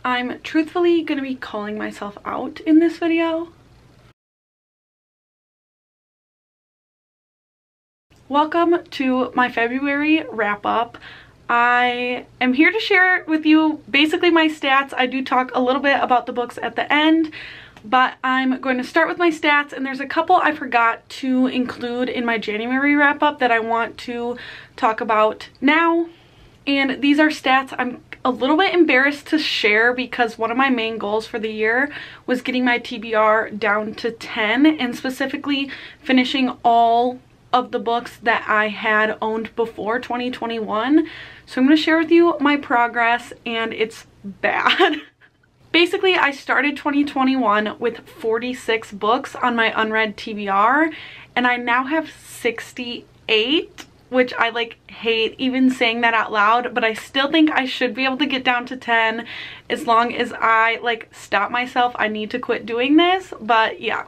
I'm truthfully going to be calling myself out in this video. Welcome to my February wrap up. I am here to share with you basically my stats. I do talk a little bit about the books at the end, but I'm going to start with my stats, and there's a couple I forgot to include in my January wrap up that I want to talk about now. And these are stats I'm a little bit embarrassed to share because one of my main goals for the year was getting my TBR down to 10 and specifically finishing all of the books that I had owned before 2021. So I'm going to share with you my progress, and it's bad. Basically, I started 2021 with 46 books on my unread TBR, and I now have 68, which I hate even saying that out loud, but I still think I should be able to get down to 10 as long as I stop myself. I need to quit doing this, but yeah.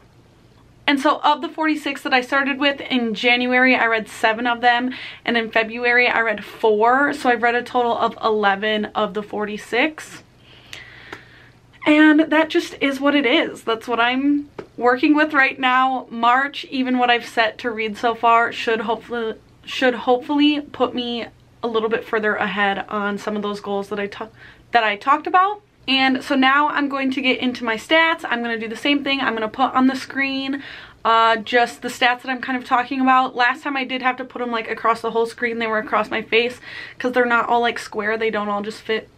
And so of the 46 that I started with, in January I read 7 of them, and in February I read 4, so I've read a total of 11 of the 46. And that just is what it is. That's what I'm working with right now. March, even what I've set to read so far, should hopefully put me a little bit further ahead on some of those goals that I talked about. And so now I'm going to get into my stats. I'm going to do the same thing. I'm going to put on the screen just the stats that I'm kind of talking about. Last time I did have to put them across the whole screen. They were across my face because they're not all square. They don't all just fit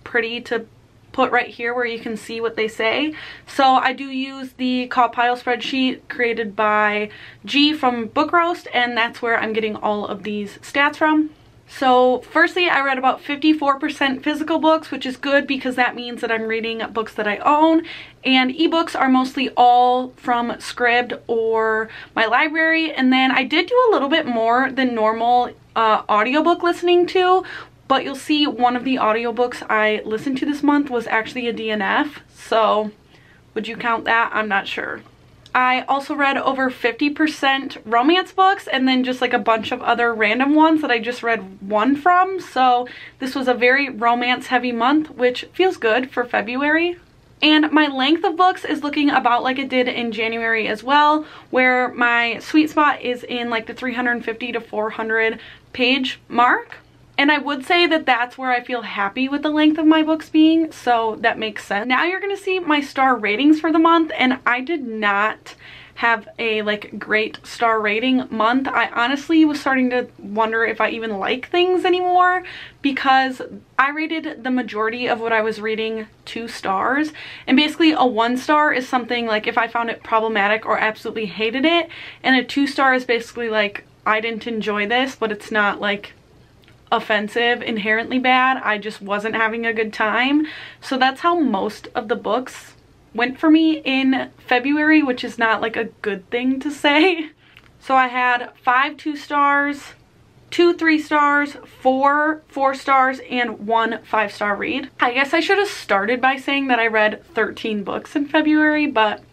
pretty to put right here where you can see what they say. So I do use the CAWPILE spreadsheet created by G from Book Roast, and that's where I'm getting all of these stats from. So firstly, I read about 54% physical books, which is good because that means that I'm reading books that I own, and ebooks are mostly all from Scribd or my library. And then I did do a little bit more than normal audiobook listening to, but you'll see one of the audiobooks I listened to this month was actually a DNF, so would you count that? I'm not sure. I also read over 50% romance books, and then just a bunch of other random ones that I just read one from, so this was a very romance heavy month, which feels good for February. And my length of books is looking about like it did in January as well, where my sweet spot is in the 350 to 400 page mark. And I would say that that's where I feel happy with the length of my books being, so that makes sense. Now you're gonna see my star ratings for the month, and I did not have a great star rating month. I honestly was starting to wonder if I even like things anymore, because I rated the majority of what I was reading 2 stars, and basically a 1 star is something if I found it problematic or absolutely hated it, and a 2 star is basically I didn't enjoy this, but it's not offensive, inherently bad, I just wasn't having a good time. So that's how most of the books went for me in February, which is not a good thing to say. So I had 5 2 stars, 2 3 stars, 4 4 stars, and 1 5-star read. I guess I should have started by saying that I read 13 books in February, but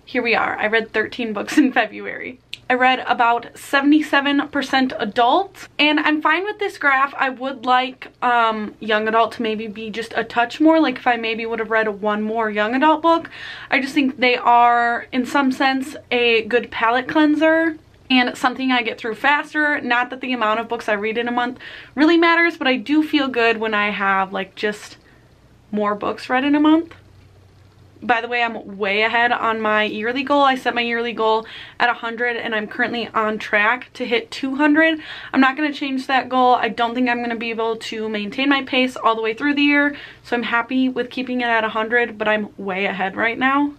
here we are. I read 13 books in February. I read about 77% adult, and I'm fine with this graph. I would like young adult to maybe be just a touch more, if I maybe would have read 1 more young adult book. I just think they are, in some sense, a good palate cleanser and something I get through faster. Not that the amount of books I read in a month really matters, but I do feel good when I have just more books read in a month. By the way, I'm way ahead on my yearly goal. I set my yearly goal at 100, and I'm currently on track to hit 200. I'm not going to change that goal. I don't think I'm going to be able to maintain my pace all the way through the year, so I'm happy with keeping it at 100, but I'm way ahead right now.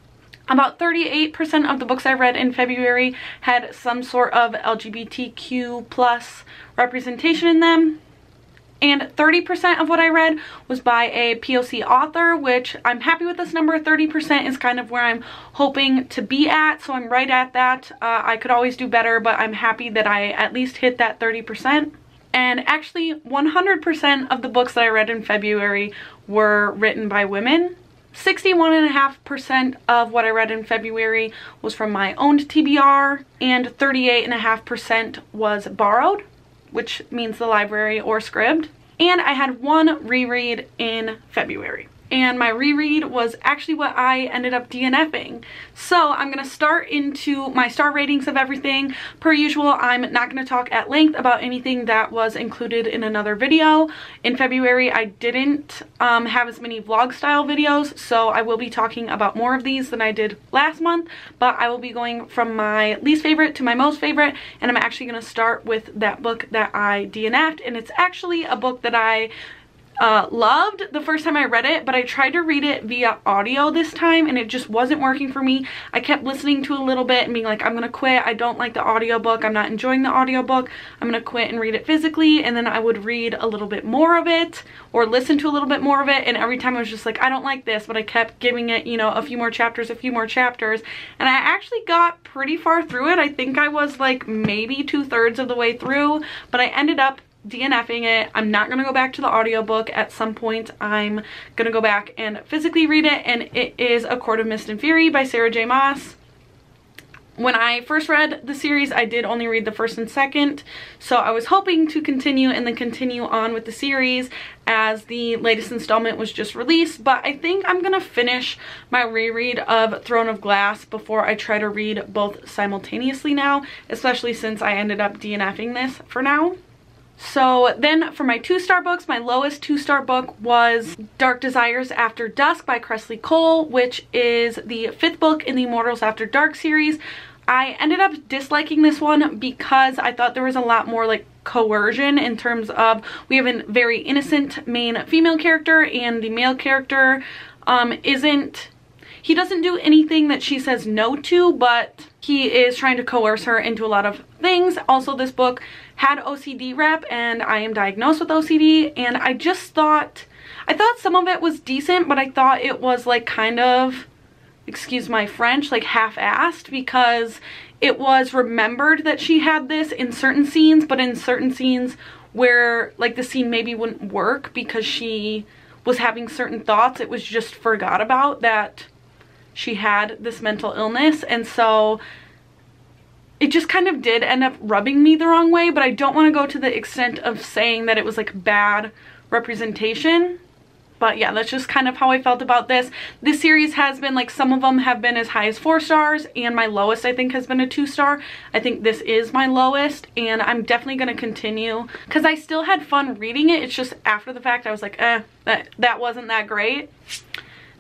About 38% of the books I read in February had some sort of LGBTQ plus representation in them. And 30% of what I read was by a POC author, which I'm happy with this number. 30% is kind of where I'm hoping to be at, so I'm right at that. I could always do better, but I'm happy that I at least hit that 30%. And actually, 100% of the books that I read in February were written by women. 61.5% of what I read in February was from my owned TBR, and 38.5% was borrowed, which means the library or Scribd. And I had 1 reread in February. and my reread was actually what I ended up DNFing. So I'm going to start into my star ratings of everything. Per usual, I'm not going to talk at length about anything that was included in another video. In February, I didn't have as many vlog style videos, so I will be talking about more of these than I did last month, but I will be going from my least favorite to my most favorite, and I'm actually going to start with that book that I DNF'd, and it's actually a book that I loved the first time I read it, but I tried to read it via audio this time and it just wasn't working for me. I kept listening to a little bit and being like, I'm gonna quit, I don't like the audiobook, I'm not enjoying the audiobook, I'm gonna quit and read it physically. And then I would read a little bit more of it or listen to a little bit more of it, and every time I was just like, I don't like this, but I kept giving it, you know, a few more chapters, and I actually got pretty far through it. I think I was like maybe 2/3 of the way through, but I ended up DNFing it. I'm not going to go back to the audiobook. At some point I'm going to go back and physically read it, and it is A Court of Mist and Fury by Sarah J Maas. When I first read the series, I did only read the first and second, so I was hoping to continue and then continue on with the series as the latest installment was just released, but I think I'm going to finish my reread of Throne of Glass before I try to read both simultaneously now, especially since I ended up DNFing this for now. So then for my 2-star books, my lowest 2-star book was Dark Desires After Dusk by Kresley Cole, which is the 5th book in the Immortals After Dark series. I ended up disliking this one because I thought there was a lot more like coercion in terms of we have a very innocent main female character, and the male character he doesn't do anything that she says no to, but he is trying to coerce her into a lot of things. Also, this book had OCD rep, and I am diagnosed with OCD, and I thought some of it was decent, but I thought it was like kind of, excuse my French, like half-assed, because it was remembered that she had this in certain scenes, but in certain scenes where like the scene maybe wouldn't work because she was having certain thoughts, it was just forgot about that she had this mental illness. And so it just kind of did end up rubbing me the wrong way, but I don't want to go to the extent of saying that it was like bad representation. But yeah, that's just kind of how I felt about this. This series has been like, some of them have been as high as 4 stars, and my lowest I think has been a 2-star. I think this is my lowest, and I'm definitely going to continue because I still had fun reading it. It's just after the fact I was like, that wasn't that great.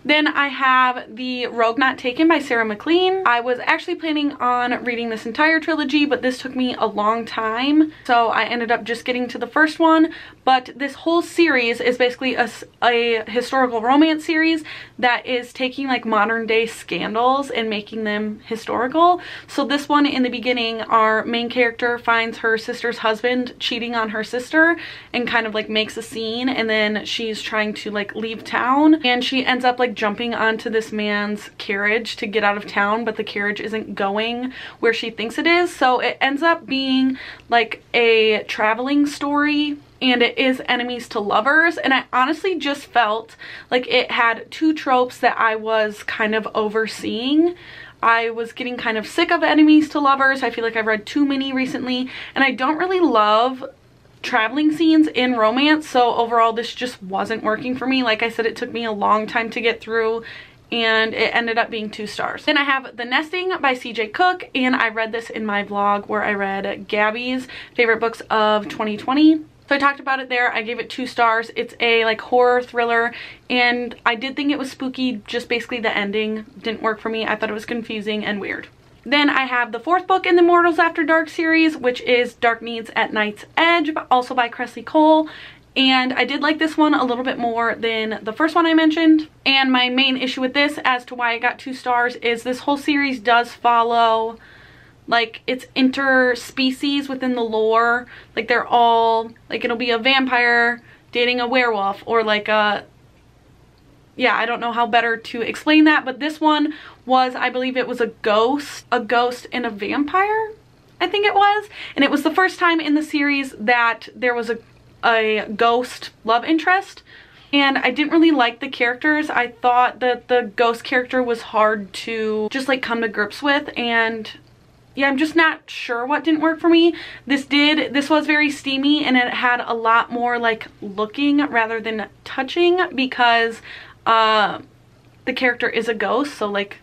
Then I have The Rogue Not Taken by Sarah MacLean. I was actually planning on reading this entire trilogy, but this took me a long time, so I ended up just getting to the first one. But this whole series is basically a historical romance series that is taking like modern day scandals and making them historical. So this one, in the beginning, our main character finds her sister's husband cheating on her sister and kind of like makes a scene, and then she's trying to like leave town, and she ends up like jumping onto this man's carriage to get out of town, but the carriage isn't going where she thinks it is. So it ends up being like a traveling story, and it is enemies to lovers, and I honestly just felt like it had 2 tropes that I was kind of overseeing. I was getting kind of sick of enemies to lovers. I feel like I've read too many recently, and I don't really love traveling scenes in romance, so overall this just wasn't working for me. Like I said, it took me a long time to get through, and it ended up being 2 stars. Then I have The Nesting by CJ Cook, and I read this in my vlog where I read Gabby's favorite books of 2020. So I talked about it there. I gave it 2 stars. It's a like horror thriller, and I did think it was spooky, just basically the ending didn't work for me. I thought it was confusing and weird. Then I have the 4th book in the Immortals After Dark series, which is Dark Needs at Night's Edge, also by Kresley Cole. And I did like this one a little bit more than the first one I mentioned. And my main issue with this, as to why I got 2 stars, is this whole series does follow, like, it's interspecies within the lore. Like, they're all, like, it'll be a vampire dating a werewolf, or like a, yeah, I don't know how better to explain that, but this one was, I believe it was a ghost and a vampire, I think it was. And it was the first time in the series that there was a ghost love interest, and I didn't really like the characters. I thought that the ghost character was hard to just like come to grips with, and yeah, I'm just not sure what didn't work for me. This was very steamy, and it had a lot more like looking rather than touching, because the character is a ghost, so like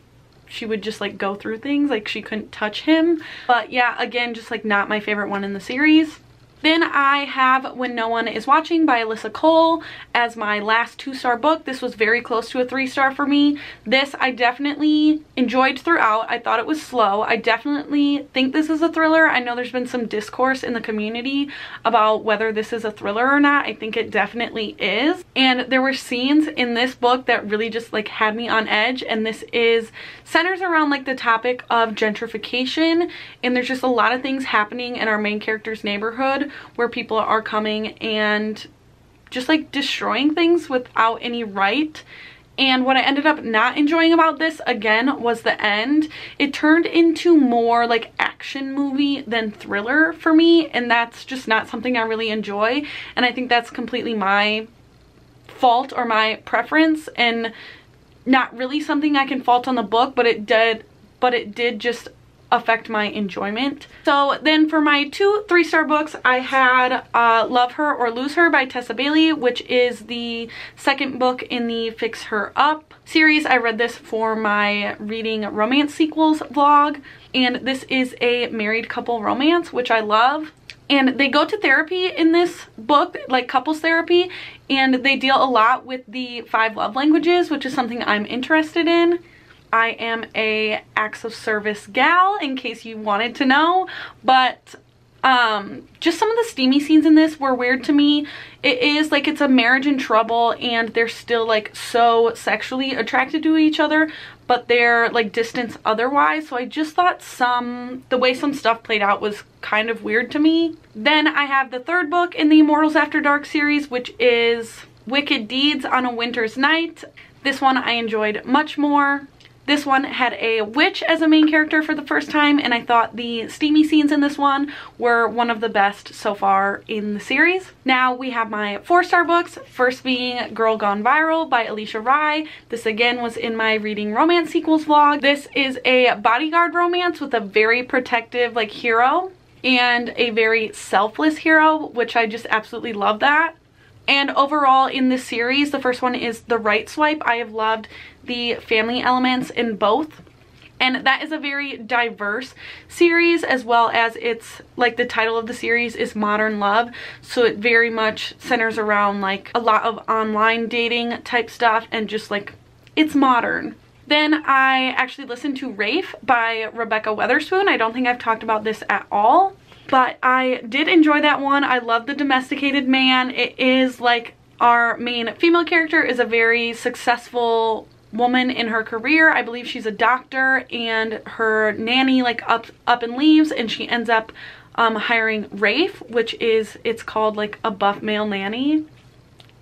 she would just like go through things, like she couldn't touch him. But yeah, again, just like not my favorite one in the series. Then I have When No One Is Watching by Alyssa Cole as my last 2-star book. This was very close to a 3-star for me. This I definitely enjoyed throughout. I thought it was slow. I definitely think this is a thriller. I know there's been some discourse in the community about whether this is a thriller or not. I think it definitely is. And there were scenes in this book that really just like had me on edge, and this centers around like the topic of gentrification, and there's just a lot of things happening in our main character's neighborhood where people are coming and just like destroying things without any right. And what I ended up not enjoying about this, again, was the end. It turned into more like action movie than thriller for me, and that's just not something I really enjoy. And I think that's completely my fault or my preference, and not really something I can fault on the book, but it did just affect my enjoyment. So then for my 2 3-star books, I had Love Her or Lose Her by Tessa Bailey, which is the second book in the Fix Her Up series. I read this for my Reading Romance Sequels vlog, and this is a married couple romance, which I love. And they go to therapy in this book, like couples therapy, and they deal a lot with the 5 love languages, which is something I'm interested in. I am a acts of service gal, in case you wanted to know, but just some of the steamy scenes in this were weird to me. It is like it's a marriage in trouble, and they're still like so sexually attracted to each other, but they're like distanced otherwise. So I just thought the way some stuff played out was kind of weird to me. Then I have the 3rd book in the Immortals After Dark series, which is Wicked Deeds on a Winter's Night. This one I enjoyed much more. This one had a witch as a main character for the first time, and I thought the steamy scenes in this one were one of the best so far in the series. Now we have my 4-star books, first being Girl Gone Viral by Alicia Rai. This again was in my Reading Romance Sequels vlog. This is a bodyguard romance with a very protective like hero and a very selfless hero, which I just absolutely love that. And overall in this series, the first one is The Right Swipe. I have loved the family elements in both. And that is a very diverse series, as well as it's like the title of the series is Modern Love. So it very much centers around like a lot of online dating type stuff, and just like it's modern. Then I actually listened to Rafe by Rebecca Weatherspoon. I don't think I've talked about this at all, but I did enjoy that one. I love the domesticated man. It is like our main female character is a very successful woman in her career. I believe she's a doctor, and her nanny like up and leaves, and she ends up hiring Rafe, which is, it's called like a buff male nanny.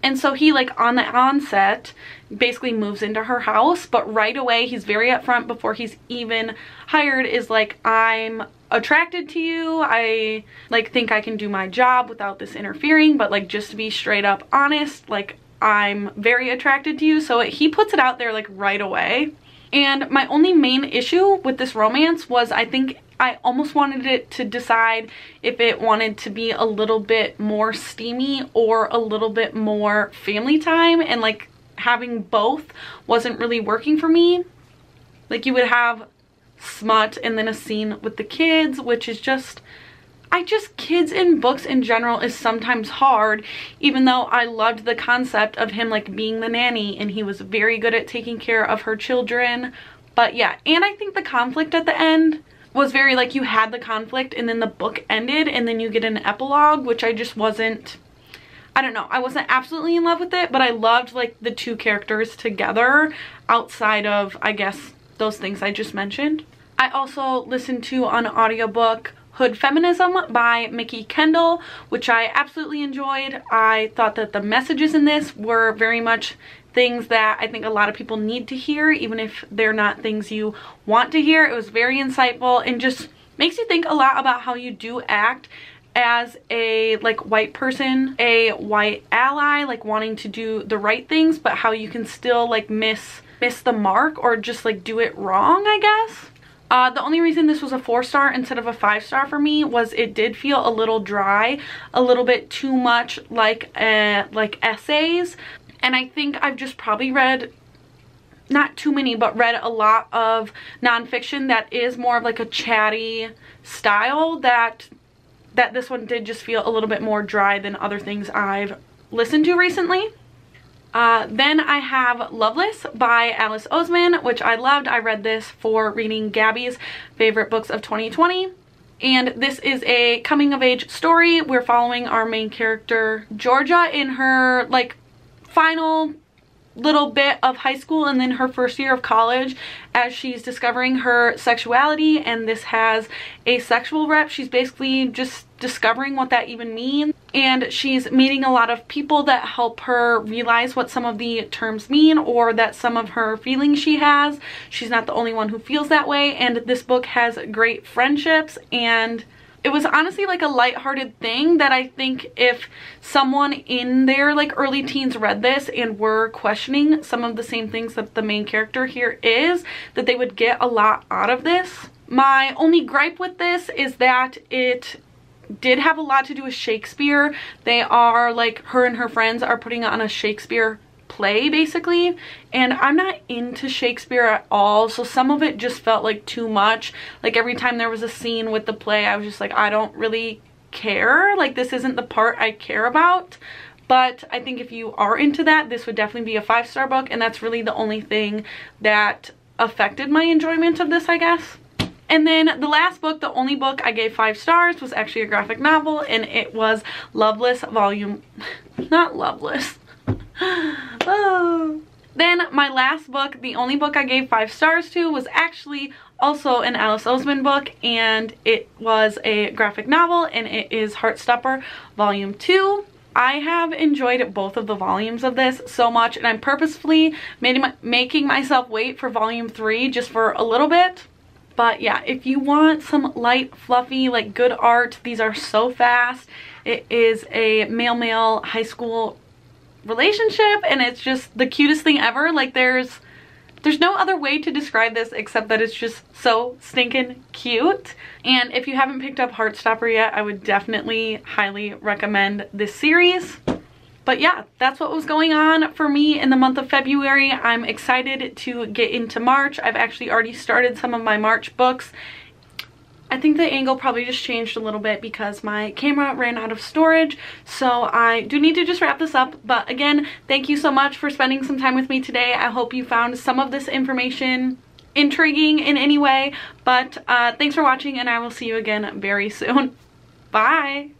And so he like on the onset basically moves into her house, but right away he's very upfront before he's even hired is like, I'm attracted to you. I like think I can do my job without this interfering, but like just to be straight up honest, like I'm very attracted to you. So he puts it out there like right away. And my only main issue with this romance was I think I almost wanted it to decide if it wanted to be a little bit more steamy or a little bit more family time, and like having both wasn't really working for me. Like you would have smut and then a scene with the kids, which is just, kids in books in general is sometimes hard, even though I loved the concept of him like being the nanny, and he was very good at taking care of her children. But yeah, and I think the conflict at the end was very like, you had the conflict and then the book ended and then you get an epilogue, which I just wasn't, I don't know, I wasn't absolutely in love with it, but I loved like the two characters together outside of, I guess, those things I just mentioned. I also listened to an audiobook Hood Feminism by Mikki Kendall, which I absolutely enjoyed. I thought that the messages in this were very much things that I think a lot of people need to hear, even if they're not things you want to hear. It was very insightful and just makes you think a lot about how you do act as a like white person, a white ally, like wanting to do the right things, but how you can still like miss the mark or just like do it wrong, I guess. The only reason this was a 4-star instead of a 5-star for me was it did feel a little dry, a little bit too much like essays. And I think I've just probably read, not too many, but read a lot of nonfiction that is more of like a chatty style, that this one did just feel a little bit more dry than other things I've listened to recently. Then I have Loveless by Alice Oseman, which I loved. I read this for reading Gabby's favorite books of 2020. And this is a coming of age story. We're following our main character, Georgia, in her like final little bit of high school and then her first year of college as she's discovering her sexuality, and this has a sexual rep. She's basically just discovering what that even means, and she's meeting a lot of people that help her realize what some of the terms mean, or that some of her feelings she has, she's not the only one who feels that way. And this book has great friendships, and it was honestly like a lighthearted thing that I think if someone in their like early teens read this and were questioning some of the same things that the main character here is, that they would get a lot out of this. My only gripe with this is that it did have a lot to do with Shakespeare. They are like, her and her friends are putting on a Shakespeare play basically, and I'm not into Shakespeare at all, so some of it just felt like too much. Like every time there was a scene with the play, I was just like, I don't really care, like this isn't the part I care about. But I think if you are into that, this would definitely be a 5-star book, and that's really the only thing that affected my enjoyment of this, I guess. And then the last book, the only book I gave 5 stars, was actually a graphic novel, and it was Loveless volume, not Loveless. Oh. Then my last book, the only book I gave 5 stars to, was actually also an Alice Oseman book, and it was a graphic novel, and it is Heartstopper Volume 2. I have enjoyed both of the volumes of this so much, and I'm purposefully making myself wait for Volume 3 just for a little bit. But yeah, if you want some light, fluffy, like good art, these are so fast. It is a male-male high school relationship, and it's just the cutest thing ever. Like there's no other way to describe this except that it's just so stinking cute. And if you haven't picked up Heartstopper yet, I would definitely highly recommend this series. But yeah, that's what was going on for me in the month of February. I'm excited to get into March. I've actually already started some of my March books. I think the angle probably just changed a little bit because my camera ran out of storage, so I do need to just wrap this up. But again, thank you so much for spending some time with me today. I hope you found some of this information intriguing in any way, but thanks for watching, and I will see you again very soon. Bye!